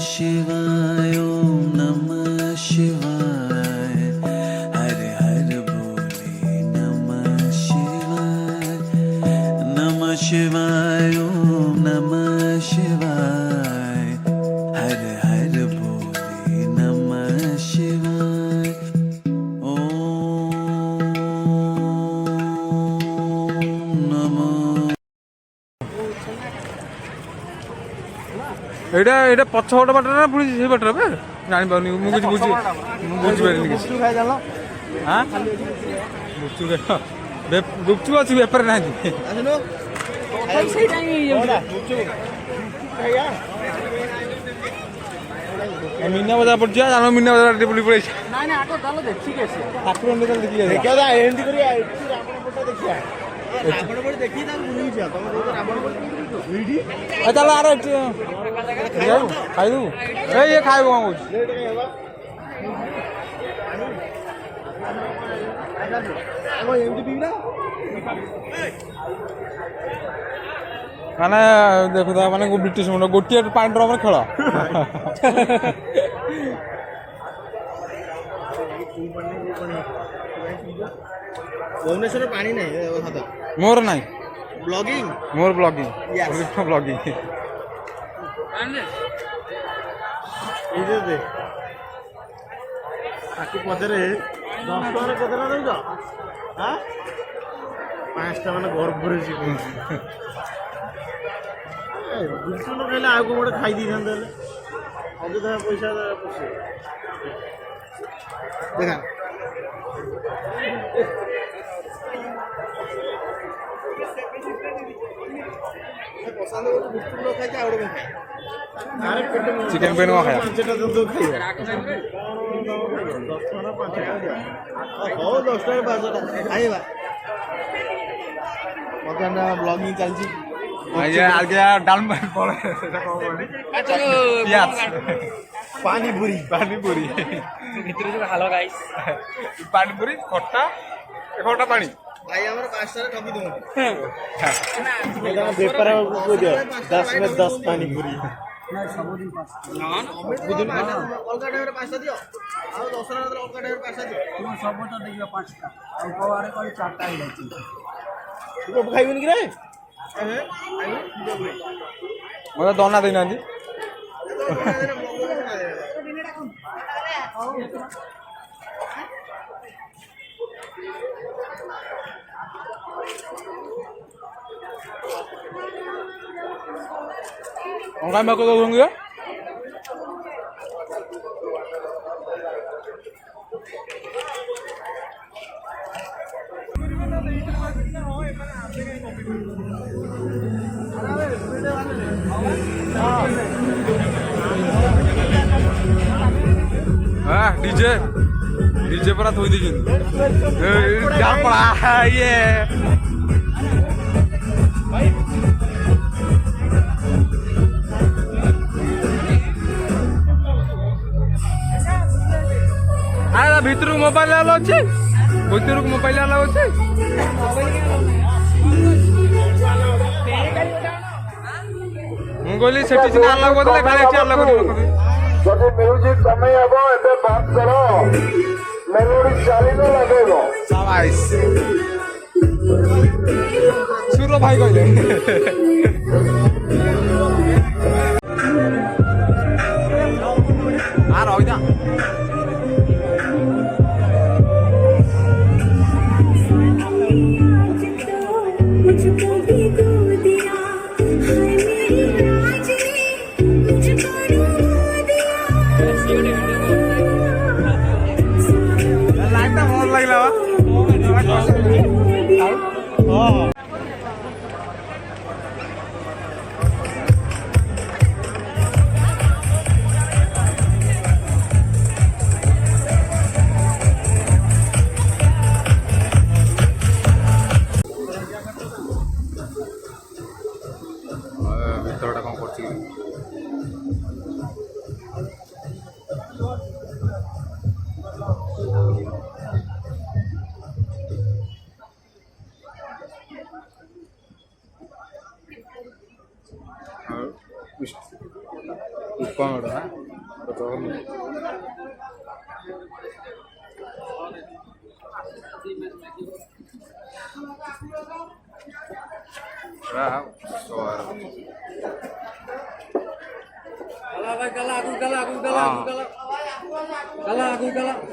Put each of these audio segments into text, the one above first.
शिवाय ओम नमः शिवाय हर हर बोले नमः शिवाय ओम नमः शिवाय हर हर बोले नमः शिवाय ଏଇଟା ପଛପଟ ବାଟରେ ନା ପୁଣି ସେଇ ବାଟରେ ବେ ଜାଣିପାରୁନି ମୁଁ କିଛି ବୁଝିପାରିନି କିଛି ହାଁ ଗୁପଚୁପ ଅଛି ବେପାର ନାହାନ୍ତି ମିନା ବଜାର ପଡୁଛି ଜାଣ ମିନା ବଜାର ଟିକେ ବୁଲି ପଳେଇଛି ଠାକୁର ଚାଲ ଆର ଖାଇଦେବୁ ଇଏ ଖାଇବୁ କଣ କହୁଛି ମାନେ ଦେଖୁଥା ମାନେ ବ୍ରିଟିଶ ମୁଣ୍ଡ ଗୋଟିଏ ପାଣି ଡ୍ରମରେ ଖେଳ भुवनेश्वर पानी नहीं मोर नहीं ब्लॉगिंग मोर ब्लॉगिंग ब्लॉगिंग पचरे 10 टका केतना दउछ हां 5 टका माने घर भरे छी गुलचुन कहले आगो मोटे खाई दी थांदे अजुदा पैसा पसे देखा चिकन पेन खाया ब्लॉगिंग चलती पानी पूरी हेलो गाइस पानी पूरी खट्टा खट्टा पानी भाई हमारे 5 टारे ठगी दूं पेपर को दियो 10 में 10 पानी पूरी ना सबदिन 5 ना बुदुन अलगा टाइम रे 5 टा दियो आ 10 टा अलगा टाइम रे 5 टा दियो तुम सबटा देखियो 5 टा और पवारे कोई 4 टा ही जाई तू खाइबन कि रे मते दोना देना दी Orang mau ke dong ya? Ah, DJ pernah tuh ini kan? Jangan pernah, ye. आया भीतर मोबाइल अलाउ अच्छे भीतर मोबाइल अलाउ अच्छे मुझे सेठी सिना अलाउ कर दे खाली अच्छे अलाउ कर যদি মিউজিক কমে যাব এতে বন্ধ করো মেলোডি চালিয়ে লাগেগো সাবাইস সুরো ভাই কইলে আর ওইটা ଭିତରଟା କ'ଣ କରୁଛି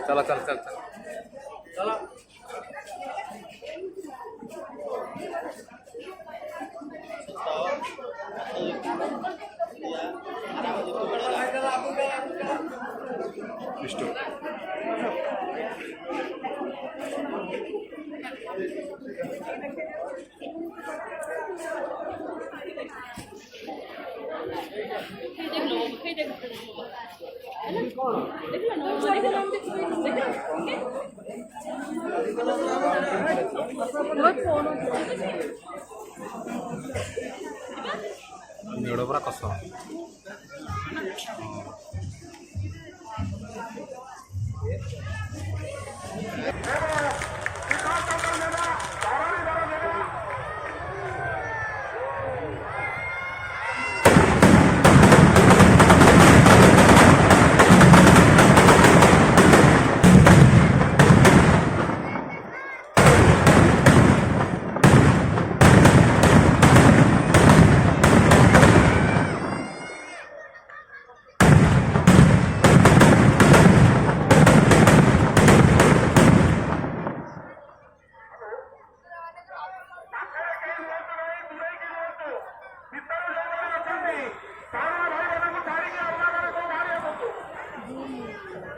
चला चल चल चल मेड़ पूरा कस